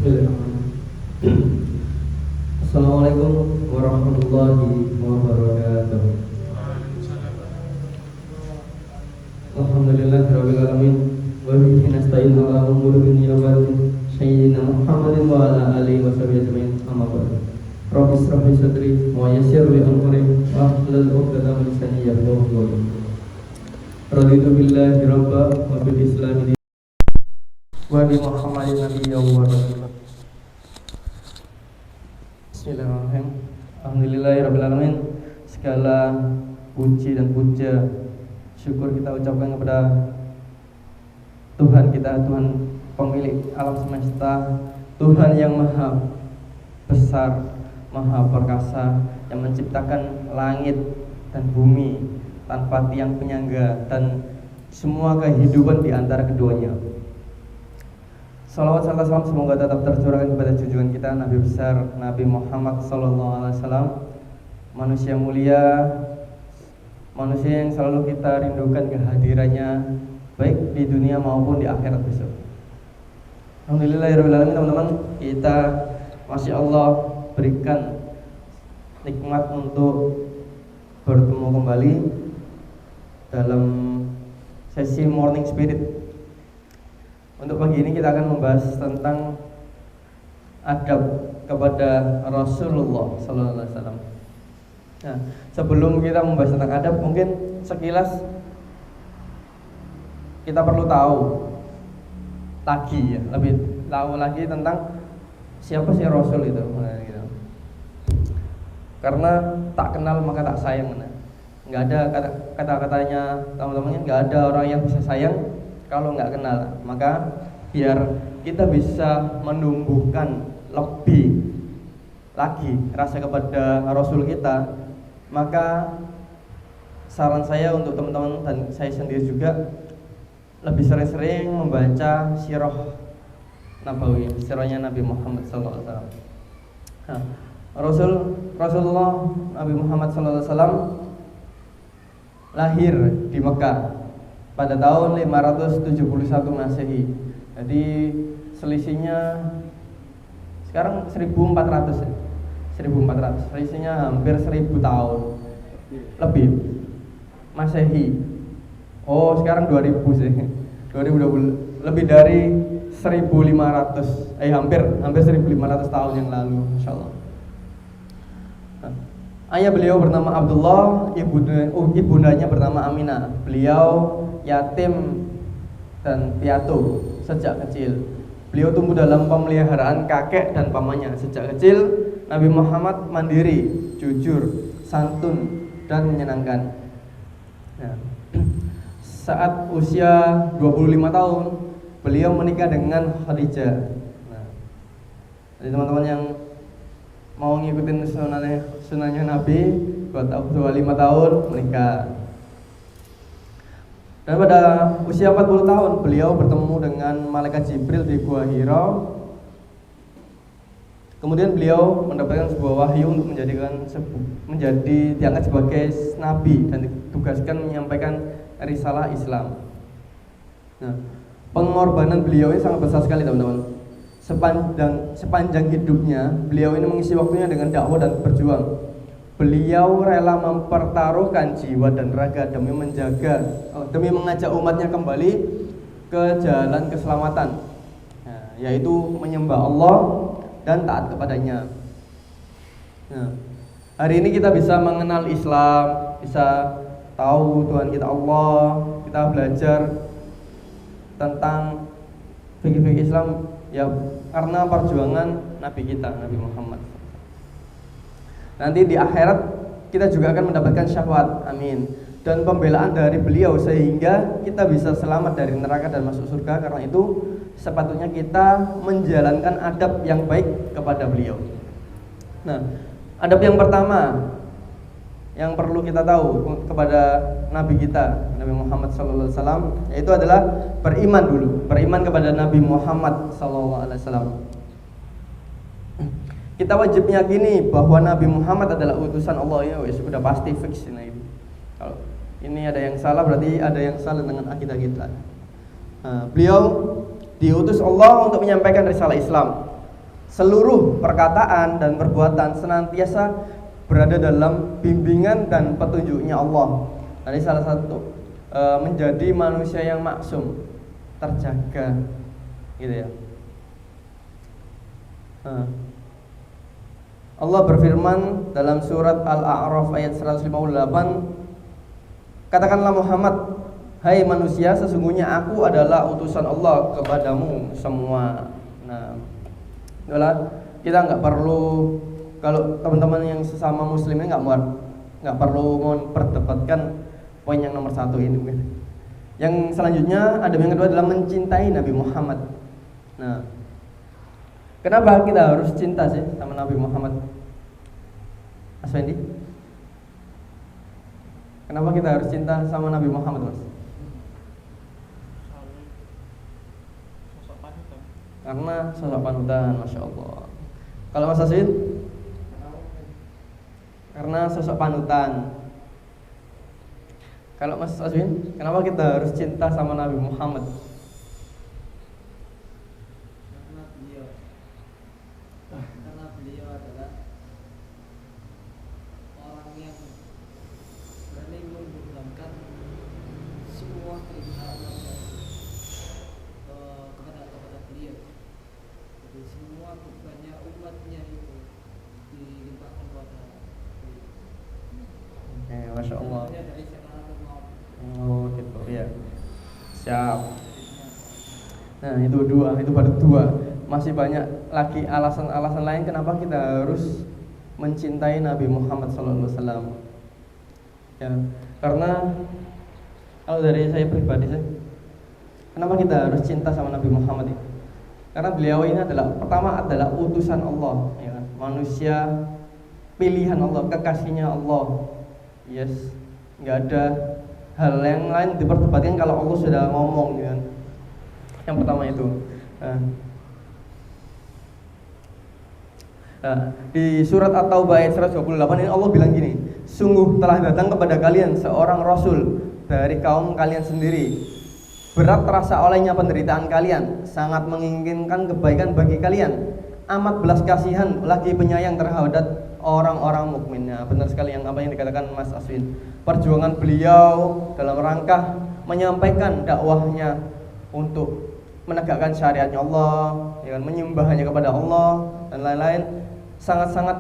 Bismillahirrahmanirrahim. Assalamualaikum warahmatullahi wabarakatuh. Alhamdulillahirabbil alamin wa bihi nasta'in ala umuri dunya wad din sayyidina Muhammadin wa ala alihi washabihi ajmain. Amma ba'du. Rabbi shrah li sadri wa yassir li amri wahlul 'uqdatam min lisani yafqahu qawli. Raditu billahi rabba wa bil islami wa bi Muhammadin nabiyyan wa rasulah. Bismillahirrahmanirrahim. Alhamdulillahirrahmanirrahim. Segala puji dan puja syukur kita ucapkan kepada Tuhan kita, Tuhan pemilik alam semesta, Tuhan yang maha besar, maha perkasa, yang menciptakan langit dan bumi tanpa tiang penyangga dan semua kehidupan di antara keduanya. Salawat serta salam semoga tetap tercurahkan kepada junjungan kita Nabi besar Nabi Muhammad SAW, manusia mulia, manusia yang selalu kita rindukan kehadirannya baik di dunia maupun di akhirat besok. Alhamdulillahirrahmanirrahim, teman-teman, kita masya Allah berikan nikmat untuk bertemu kembali dalam sesi Morning Spirit. Untuk pagi ini kita akan membahas tentang adab kepada Rasulullah Sallallahu Alaihi Wasallam. Nah, sebelum kita membahas tentang adab, mungkin sekilas kita perlu tahu lagi, lebih tahu lagi tentang siapa sih Rasul itu. Nah, gitu. Karena tak kenal maka tak sayang. Nah, nggak ada kata-katanya teman-teman, nggak ada orang yang bisa sayang kalau nggak kenal. Maka biar kita bisa menumbuhkan lebih lagi rasa kepada Rasul kita, maka saran saya untuk teman-teman dan saya sendiri juga lebih sering-sering membaca sirah Nabawi, sirahnya Nabi Muhammad SAW. Nah, Rasulullah Nabi Muhammad SAW lahir di Mekah pada tahun 571 Masehi. Jadi selisihnya sekarang 1400 ya. 1400. Selisihnya hampir 1000 tahun lebih Masehi. Oh, sekarang 2000 sih. 2020 lebih dari 1500. Hampir 1500 tahun yang lalu, insyaallah. Ayah beliau bernama Abdullah, ibundanya bernama Aminah. Beliau yatim dan piatu sejak kecil. Beliau tumbuh dalam pemeliharaan kakek dan pamannya. Sejak kecil Nabi Muhammad mandiri, jujur, santun, dan menyenangkan. Nah, saat usia 25 tahun beliau menikah dengan Khadijah. Nah, jadi teman-teman yang mau ngikutin sunahnya Nabi, 25 tahun menikah. Dan pada usia 40 tahun beliau bertemu dengan malaikat Jibril di Gua Hira. Kemudian beliau mendapatkan sebuah wahyu untuk diangkat sebagai nabi dan ditugaskan menyampaikan risalah Islam. Nah, pengorbanan beliau ini sangat besar sekali, teman-teman. Sepanjang hidupnya beliau ini mengisi waktunya dengan dakwah dan berjuang. Beliau rela mempertaruhkan jiwa dan raga demi mengajak umatnya kembali ke jalan keselamatan, yaitu menyembah Allah dan taat kepadanya. Nah, hari ini kita bisa mengenal Islam, bisa tahu Tuhan kita Allah, kita belajar tentang fikih Islam ya karena perjuangan Nabi kita, Nabi Muhammad. Nanti di akhirat kita juga akan mendapatkan syafaat, amin, dan pembelaan dari beliau sehingga kita bisa selamat dari neraka dan masuk surga. Karena itu sepatutnya kita menjalankan adab yang baik kepada beliau. Nah, adab yang pertama yang perlu kita tahu kepada Nabi kita, Nabi Muhammad SAW, yaitu adalah beriman dulu, beriman kepada Nabi Muhammad SAW. Kita wajib meyakini bahwa Nabi Muhammad adalah utusan Allah, ya wes sudah pasti fix ini. Kalau ini ada yang salah berarti ada yang salah dengan akidah kita. Beliau diutus Allah untuk menyampaikan risalah Islam seluruh perkataan dan perbuatan senantiasa berada dalam bimbingan dan petunjuknya Allah. Jadi salah satu menjadi manusia yang maksum, terjaga, gitu ya. Allah berfirman dalam surat Al-A'raf ayat 158, katakanlah Muhammad, hai manusia, sesungguhnya aku adalah utusan Allah kepadamu semua. Nah, itulah kita nggak perlu, kalau teman-teman yang sesama muslimnya nggak perlu memperdebatkan poin yang nomor 1 ini. Yang selanjutnya, adab yang kedua adalah mencintai Nabi Muhammad. Nah, kenapa kita harus cinta sih sama Nabi Muhammad? Mas Fendi? Kenapa kita harus cinta sama Nabi Muhammad, Mas? Karena sosok panutan, Masya Allah. Kalau Mas Aswin? Karena sosok panutan. Kalau Mas Aswin, kenapa kita harus cinta sama Nabi Muhammad? Karena beliau adalah orang yang berani menggunakan semua keinginan kepada beliau. Jadi semua bebannya umatnya itu dilimpahkan kepada beliau. Masya Allah. Dari Oh gitu ya. Siap. Nah itu baru dua. Masih banyak lagi alasan-alasan lain kenapa kita harus mencintai Nabi Muhammad SAW. Ya, karena kalau dari saya pribadi kenapa kita harus cinta sama Nabi Muhammad ini? Karena beliau ini pertama adalah utusan Allah, ya kan? Manusia pilihan Allah, kekasihnya Allah. Yes, nggak ada hal yang lain diperdebatkan kalau Allah sudah ngomong, ya kan? Yang pertama itu. Di surat At-Taubah ayat 128 ini Allah bilang gini, sungguh telah datang kepada kalian seorang rasul dari kaum kalian sendiri. Berat terasa olehnya penderitaan kalian, sangat menginginkan kebaikan bagi kalian, amat belas kasihan lagi penyayang terhadap orang-orang mukmin. Nah, benar sekali yang apa yang dikatakan Mas Aswin. Perjuangan beliau dalam rangka menyampaikan dakwahnya untuk menegakkan syariatnya Allah, ya kan, menyembahnya kepada Allah dan lain-lain, sangat-sangat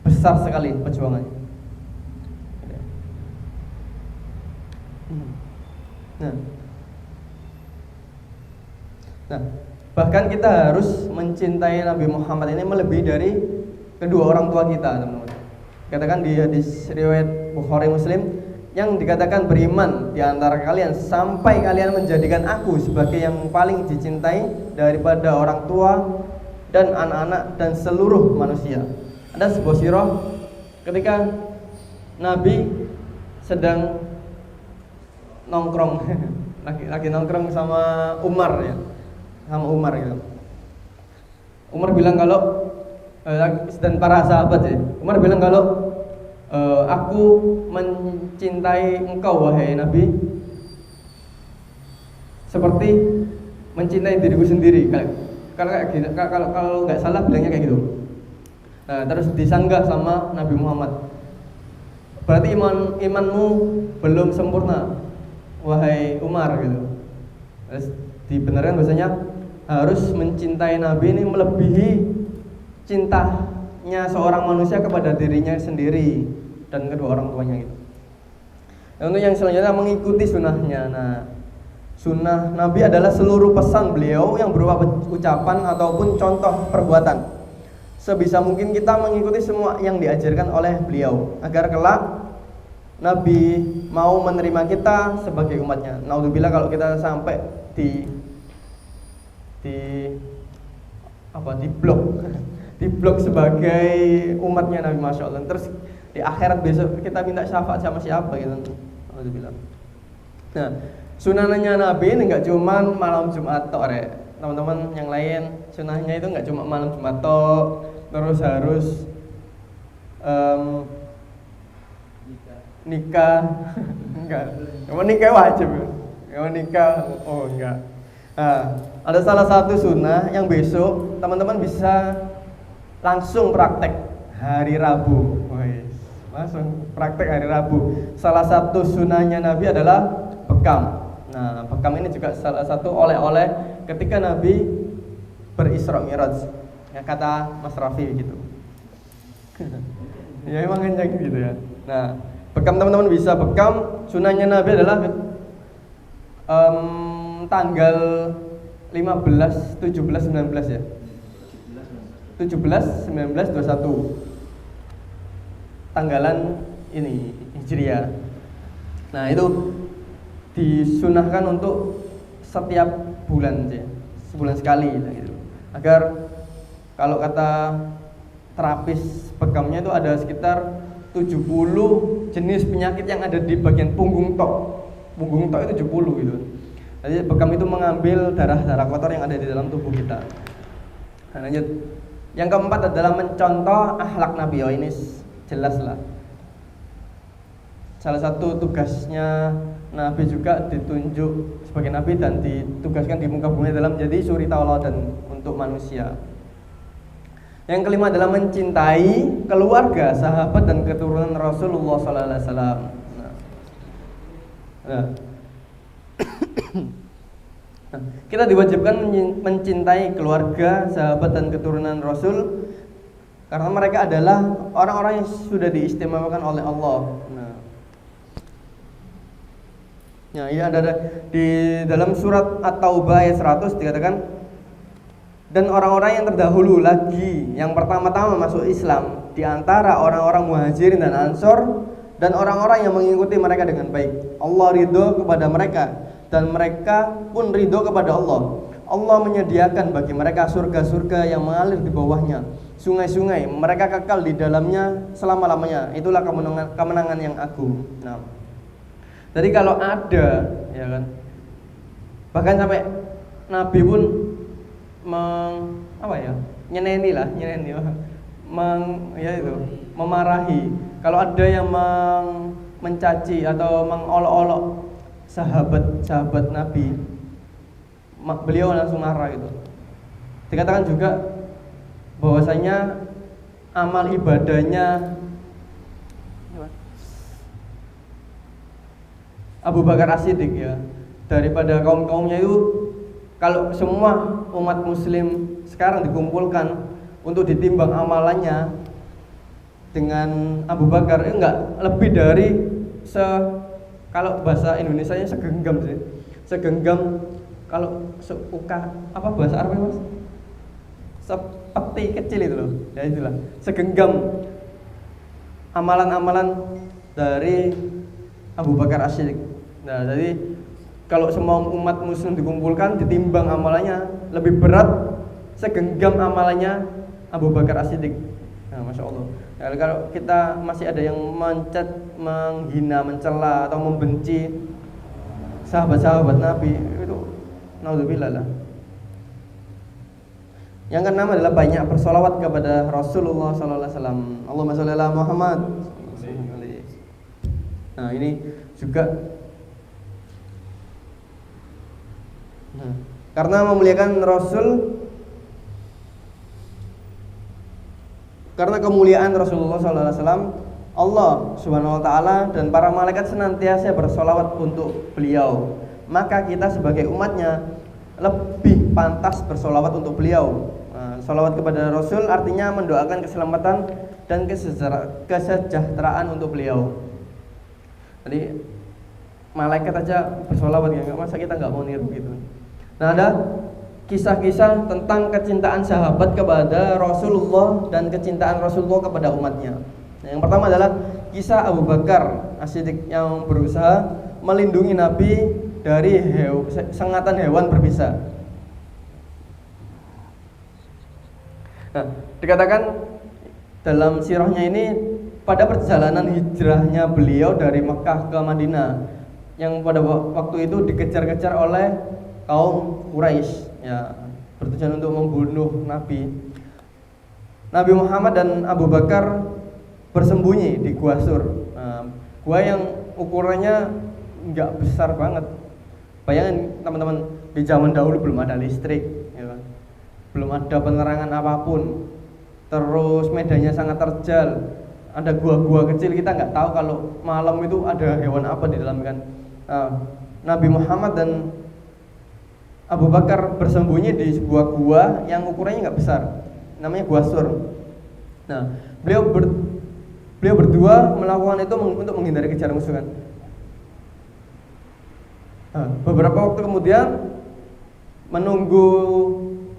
besar sekali perjuangannya. Nah, bahkan kita harus mencintai Nabi Muhammad ini melebihi dari kedua orang tua kita, teman-teman. Katakan di hadis riwayat Bukhari Muslim yang dikatakan beriman di antara kalian sampai kalian menjadikan aku sebagai yang paling dicintai daripada orang tua dan anak-anak dan seluruh manusia. Ada sebuah sirah ketika Nabi sedang nongkrong lagi nongkrong sama Umar, ya. Sama Umar gitu. Umar bilang kalau dan para sahabat, ya. Umar bilang kalau aku mencintai engkau wahai Nabi seperti mencintai diriku sendiri. Kalau nggak salah bilangnya kayak gitu. Nah, terus disanggah sama Nabi Muhammad. Berarti imanmu belum sempurna wahai Umar gitu. Terus dibenarkan bahasanya harus mencintai Nabi ini melebihi cintanya seorang manusia kepada dirinya sendiri dan kedua orang tuanya gitu. Dan untuk yang selanjutnya mengikuti sunnahnya. Nah, sunnah Nabi adalah seluruh pesan beliau yang berupa ucapan ataupun contoh perbuatan. Sebisa mungkin kita mengikuti semua yang diajarkan oleh beliau agar kelak Nabi mau menerima kita sebagai umatnya. Naudzubillah kalau kita sampai di blok sebagai umatnya Nabi, Masya Allah. Terus di akhirat besok kita minta syafaat sama siapa gitu. Alhamdulillah. Nah, sunahnya Nabi ini nggak cuma malam Jumat tok, teman-teman. Yang lain sunahnya itu nggak cuma malam Jumat tok, terus harus nikah. Enggak. Kamu nikah wajib. Kamu nikah, oh enggak. Nah, ada salah satu sunnah yang besok teman-teman bisa langsung praktek hari Rabu. Wih, langsung praktek hari Rabu. Salah satu sunnahnya Nabi adalah bekam. Nah, bekam ini juga salah satu oleh-oleh ketika Nabi berisra Mi'raj. Ya kata Mas Rafi gitu. Ya emang kencang gitu ya. Nah, bekam teman-teman bisa bekam. Sunnahnya Nabi adalah tanggal 15, 17, 19 ya. 17, 19, 21. Tanggalan ini Hijriah. Nah, itu disunahkan untuk setiap bulan sih. Sebulan sekali gitu. Agar kalau kata terapis bekamnya itu ada sekitar 70 jenis penyakit yang ada di bagian punggung tok. Punggung tok itu 70 gitu. Jadi bekam itu mengambil darah-darah kotor yang ada di dalam tubuh kita. Nah, lanjut. Yang keempat adalah mencontoh akhlak Nabi. Oh, ini jelas lah. Salah satu tugasnya Nabi juga ditunjuk sebagai Nabi dan ditugaskan di muka bumi dalam jadi suri tauladan untuk manusia. Yang kelima adalah mencintai keluarga, sahabat dan keturunan Rasulullah SAW. Nah, kita diwajibkan mencintai keluarga, sahabat dan keturunan Rasul karena mereka adalah orang-orang yang sudah diistimewakan oleh Allah. Nah, ini ada di dalam surat At-Taubah ayat 100 dikatakan, dan orang-orang yang terdahulu lagi yang pertama-tama masuk Islam di antara orang-orang Muhajirin dan Ansor dan orang-orang yang mengikuti mereka dengan baik. Allah ridho kepada mereka dan mereka pun ridho kepada Allah. Allah menyediakan bagi mereka surga-surga yang mengalir di bawahnya, sungai-sungai, mereka kekal di dalamnya selama-lamanya. Itulah kemenangan yang agung. Nah, jadi kalau ada, ya kan, bahkan sampai Nabi pun memarahi. Kalau ada yang mencaci atau mengolok-olok sahabat Nabi, beliau langsung marah gitu. Dikatakan juga bahwasanya amal ibadahnya Abu Bakar As-Siddiq ya, daripada kaum-kaumnya itu, kalau semua umat muslim sekarang dikumpulkan untuk ditimbang amalannya dengan Abu Bakar, enggak lebih dari kalau bahasa Indonesianya segenggam sih. Segenggam, kalau seuka apa bahasa Arabnya Mas? Sepeti kecil itu loh. Ya itulah. Segenggam amalan-amalan dari Abu Bakar As-Siddiq. Nah, jadi kalau semua umat muslim dikumpulkan ditimbang amalannya lebih berat segenggam amalannya Abu Bakar As-Siddiq. Nah, Masya Allah. Nah, kalau kita masih ada yang menghina, mencela atau membenci sahabat-sahabat Nabi, itu naudzubillah lah. Yang keenam adalah banyak bersolawat kepada Rasulullah SAW. Allahumma sholli ala Muhammad. Nah, ini juga karena memuliakan Rasul, karena kemuliaan Rasulullah SAW, Allah Subhanahu Wa Taala dan para malaikat senantiasa bersolawat untuk beliau. Maka kita sebagai umatnya lebih pantas bersolawat untuk beliau. Solawat kepada Rasul artinya mendoakan keselamatan dan kesejahteraan untuk beliau. Jadi malaikat aja bersolawat ya, masa kita nggak mau niru gitu. Nah, ada kisah-kisah tentang kecintaan sahabat kepada Rasulullah dan kecintaan Rasulullah kepada umatnya. Nah, yang pertama adalah kisah Abu Bakar As-Siddiq yang berusaha melindungi Nabi dari sengatan hewan berbisa. Nah, dikatakan dalam sirahnya ini pada perjalanan hijrahnya beliau dari Mekah ke Madinah yang pada waktu itu dikejar-kejar oleh kaum Quraisy ya, bertujuan untuk membunuh Nabi. Nabi Muhammad dan Abu Bakar bersembunyi di Gua Sur. Nah, gua yang ukurannya nggak besar banget. Bayangin teman-teman, di zaman dahulu belum ada listrik, ya kan? Belum ada penerangan apapun, terus medannya sangat terjal, ada gua-gua kecil, kita nggak tahu kalau malam itu ada hewan apa di dalam kan. Nabi Muhammad dan Abu Bakar bersembunyi di sebuah gua yang ukurannya nggak besar, namanya Gua Sur. Nah, beliau berdua melakukan itu untuk menghindari kejaran musuh kan. Beberapa waktu kemudian, menunggu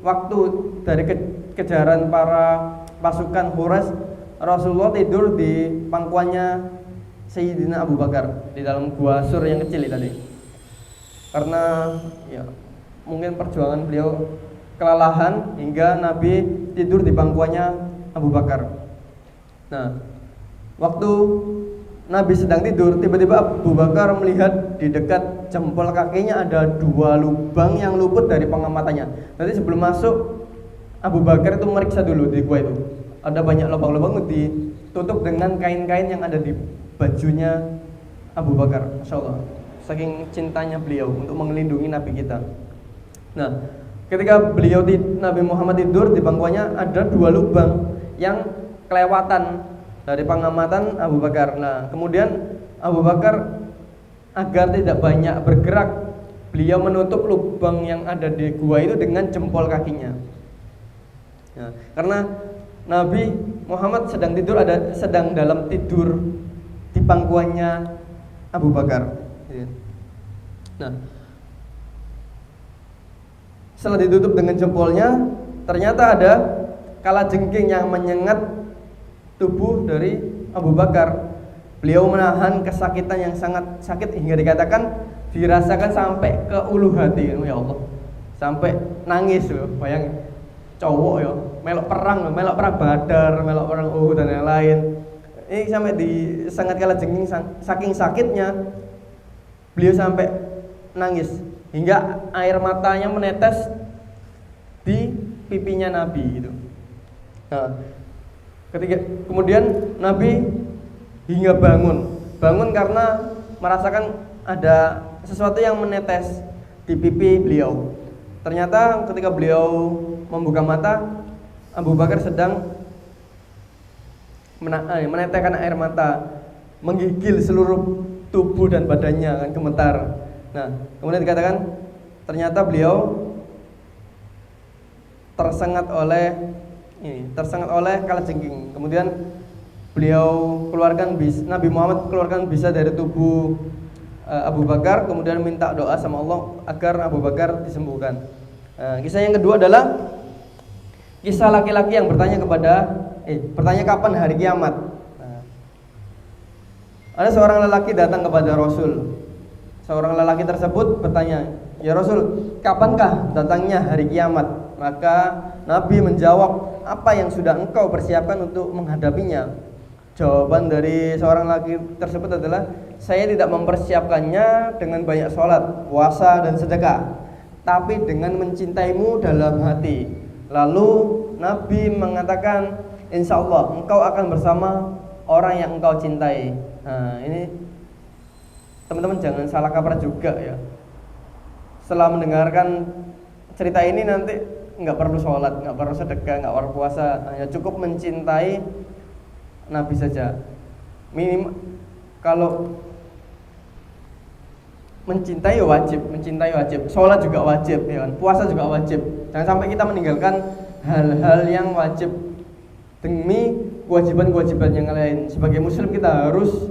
waktu dari kejaran para pasukan Quraisy, Rasulullah tidur di pangkuannya Sayyidina Abu Bakar di dalam Gua Sur yang kecil tadi. Karena ya mungkin perjuangan beliau kelelahan hingga Nabi tidur di pangkuannya Abu Bakar. Nah, waktu Nabi sedang tidur, tiba-tiba Abu Bakar melihat di dekat jempol kakinya ada 2 lubang yang luput dari pengamatannya. Nanti sebelum masuk, Abu Bakar itu meriksa dulu di gua itu. Ada banyak lubang-lubang, ditutup dengan kain-kain yang ada di bajunya Abu Bakar. Masya Allah, saking cintanya beliau untuk melindungi Nabi kita. Nah, ketika Nabi Muhammad tidur di pangkuannya, ada 2 lubang yang kelewatan dari pengamatan Abu Bakar. Nah, kemudian Abu Bakar agar tidak banyak bergerak, beliau menutup lubang yang ada di gua itu dengan jempol kakinya. Nah, karena Nabi Muhammad sedang dalam tidur di pangkuannya Abu Bakar. Nah, setelah ditutup dengan jempolnya, ternyata ada kalajengking yang menyengat tubuh dari Abu Bakar. Beliau menahan kesakitan yang sangat sakit hingga dikatakan dirasakan sampai ke ulu hati. Ya Allah, sampai nangis loh. Bayangin, cowok ya, melok perang Badar, melok perang Uhud dan lain-lain. Ini sampai disengat kalajengking, saking sakitnya beliau sampai nangis hingga air matanya menetes di pipinya Nabi itu. Nah, kemudian Nabi hingga bangun karena merasakan ada sesuatu yang menetes di pipi beliau. Ternyata ketika beliau membuka mata, Abu Bakar sedang meneteskan air mata, menggigil seluruh tubuh dan badannya kan gemetar. Nah, kemudian dikatakan ternyata beliau tersengat oleh kalajengking. Kemudian Nabi Muhammad keluarkan bisa dari tubuh Abu Bakar, kemudian minta doa sama Allah agar Abu Bakar disembuhkan. Kisah yang kedua adalah kisah laki-laki yang bertanya kapan hari kiamat. Ada seorang lelaki datang kepada Rasul. Seorang lelaki tersebut bertanya, "Ya Rasul, kapankah datangnya hari kiamat?" Maka Nabi menjawab, "Apa yang sudah engkau persiapkan untuk menghadapinya?" Jawaban dari seorang lelaki tersebut adalah, "Saya tidak mempersiapkannya dengan banyak sholat, puasa, dan sedekah, tapi dengan mencintaimu dalam hati." Lalu Nabi mengatakan, "Insya Allah engkau akan bersama orang yang engkau cintai." Nah, ini teman-teman jangan salah kaprah juga ya. Setelah mendengarkan cerita ini nanti nggak perlu sholat, nggak perlu sedekah, nggak perlu puasa, hanya cukup mencintai Nabi saja. Minimal kalau mencintai wajib, sholat juga wajib, ya kan? Puasa juga wajib. Jangan sampai kita meninggalkan hal-hal yang wajib demi kewajiban-kewajiban yang lain. Sebagai muslim kita harus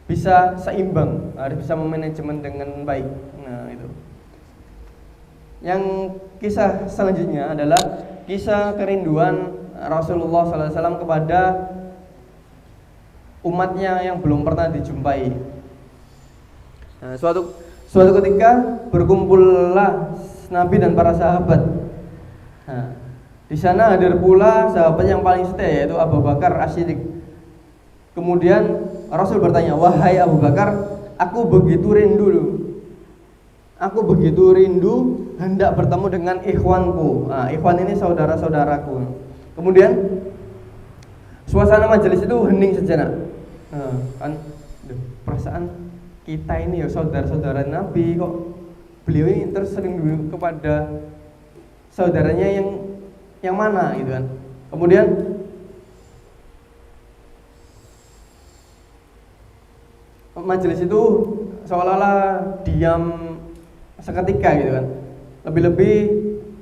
bisa seimbang, harus bisa memanajemen dengan baik. Nah, itu. Yang kisah selanjutnya adalah kisah kerinduan Rasulullah SAW kepada umatnya yang belum pernah dijumpai. Nah, suatu ketika berkumpullah Nabi dan para sahabat. Nah, di sana hadir pula sahabat yang paling setia, yaitu Abu Bakar As-Siddiq. Kemudian Rasul bertanya, "Wahai Abu Bakar, aku begitu rindu hendak bertemu dengan ikhwanku." Nah, ikhwan ini saudara-saudaraku. Kemudian suasana majelis itu hening sejenak. Kan perasaan kita ini ya saudara-saudara Nabi kok beliau ini terus rindu kepada saudaranya yang mana gitu kan. Kemudian majelis itu seolah-olah diam seketika gitu kan. Lebih-lebih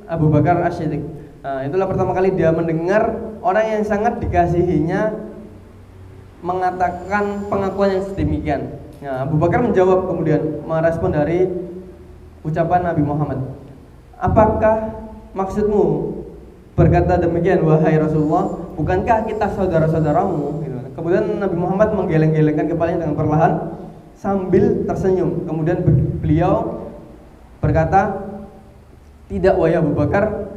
Abu Bakar As-Siddiq. Nah, itulah pertama kali dia mendengar orang yang sangat dikasihinya mengatakan pengakuan yang sedemikian. Nah, Abu Bakar menjawab kemudian merespon dari ucapan Nabi Muhammad. Apakah maksudmu berkata demikian wahai Rasulullah? Bukankah kita saudara-saudaramu? Gitu. Kemudian Nabi Muhammad menggeleng-gelengkan kepalanya dengan perlahan sambil tersenyum. Kemudian beliau berkata, tidak wahai Abu Bakar,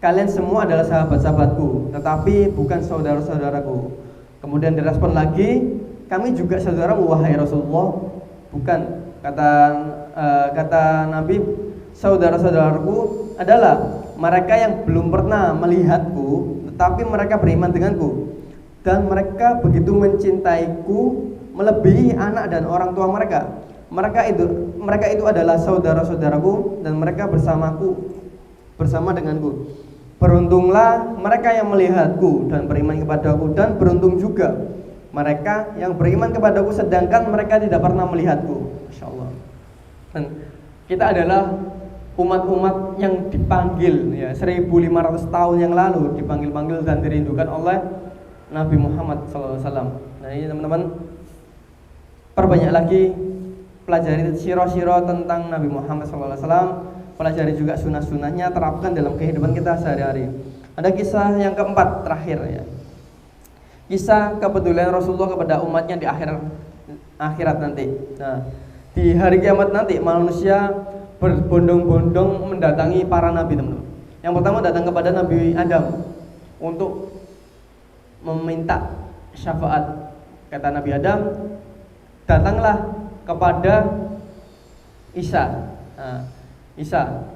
kalian semua adalah sahabat-sahabatku, tetapi bukan saudara-saudaraku. Kemudian direspon lagi, kami juga saudaramu wahai Rasulullah. Bukan, kata Nabi, saudara-saudaraku adalah mereka yang belum pernah melihatku, tetapi mereka beriman denganku, dan mereka begitu mencintaiku melebihi anak dan orang tua mereka. Mereka itu adalah saudara-saudaraku dan mereka bersama denganku. Beruntunglah mereka yang melihatku dan beriman kepadaku, dan beruntung juga mereka yang beriman kepadaku sedangkan mereka tidak pernah melihatku. Masya Allah. Dan kita adalah umat-umat yang dipanggil ya 1500 tahun yang lalu, dipanggil-panggil dan dirindukan oleh Nabi Muhammad SAW. Nah ini teman-teman, perbanyak lagi pelajari siro-siro tentang Nabi Muhammad SAW. Pelajari juga sunnah-sunnahnya, terapkan dalam kehidupan kita sehari-hari. Ada kisah yang keempat terakhir ya. Kisah kepedulian Rasulullah kepada umatnya di akhirat nanti. Nah, di hari kiamat nanti manusia berbondong-bondong mendatangi para nabi, teman-teman. Yang pertama datang kepada Nabi Adam untuk meminta syafaat. Kata Nabi Adam, datanglah kepada Isa. Nah, Isa.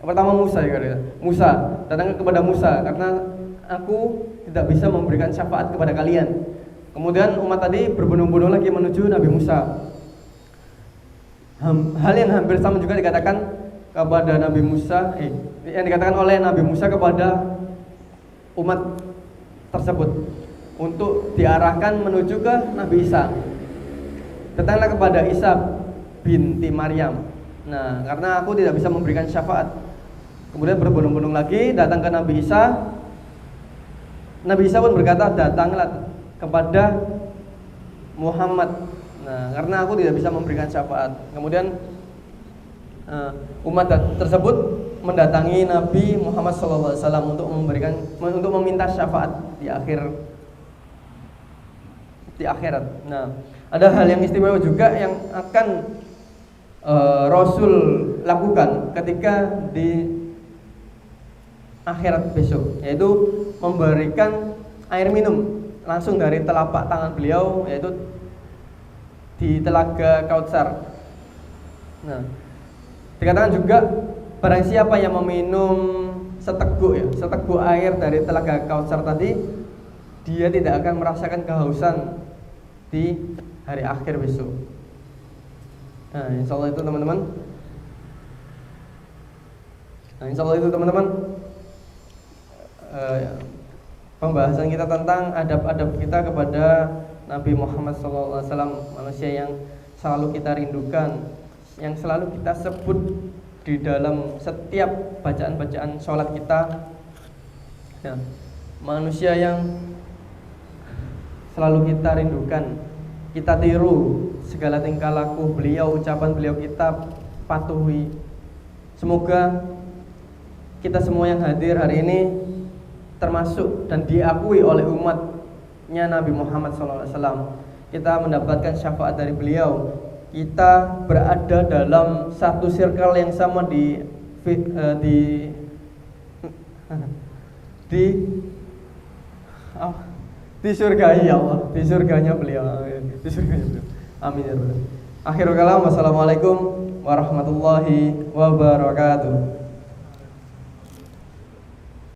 Pertama Musa ya, Musa, datang kepada Musa karena aku tidak bisa memberikan syafaat kepada kalian. Kemudian umat tadi berbondong-bondong lagi menuju Nabi Musa. Hal yang hampir sama juga dikatakan kepada Nabi Musa, yang dikatakan oleh Nabi Musa kepada umat tersebut untuk diarahkan menuju ke Nabi Isa. Datanglah kepada Isa binti Maryam. Nah, karena aku tidak bisa memberikan syafaat. Kemudian berbondong-bondong lagi datang ke Nabi Isa. Nabi Isa pun berkata, datanglah kepada Muhammad. Nah, karena aku tidak bisa memberikan syafaat. Kemudian umat tersebut mendatangi Nabi Muhammad SAW untuk meminta syafaat di akhirat. Nah, ada hal yang istimewa juga yang akan Rasul lakukan ketika di akhirat besok, yaitu memberikan air minum langsung dari telapak tangan beliau, yaitu di Telaga Kautsar. Nah, dikatakan juga barang siapa yang meminum seteguk air dari Telaga Kautsar tadi, dia tidak akan merasakan kehausan di hari akhir besok. Nah, insya Allah itu teman-teman, pembahasan kita tentang adab-adab kita kepada Nabi Muhammad SAW, manusia yang selalu kita rindukan, yang selalu kita sebut di dalam setiap bacaan-bacaan sholat kita. Ya, manusia yang selalu kita rindukan, kita tiru segala tingkah laku beliau, ucapan beliau kita patuhi. Semoga kita semua yang hadir hari ini termasuk dan diakui oleh umatnya Nabi Muhammad SAW. Kita mendapatkan syafaat dari beliau. Kita berada dalam satu circle yang sama di surga ya Allah, di surganya beliau, di surganya beliau. Amin ya rabbal alamin. Akhirul kalam, wassalamualaikum warahmatullahi wabarakatuh.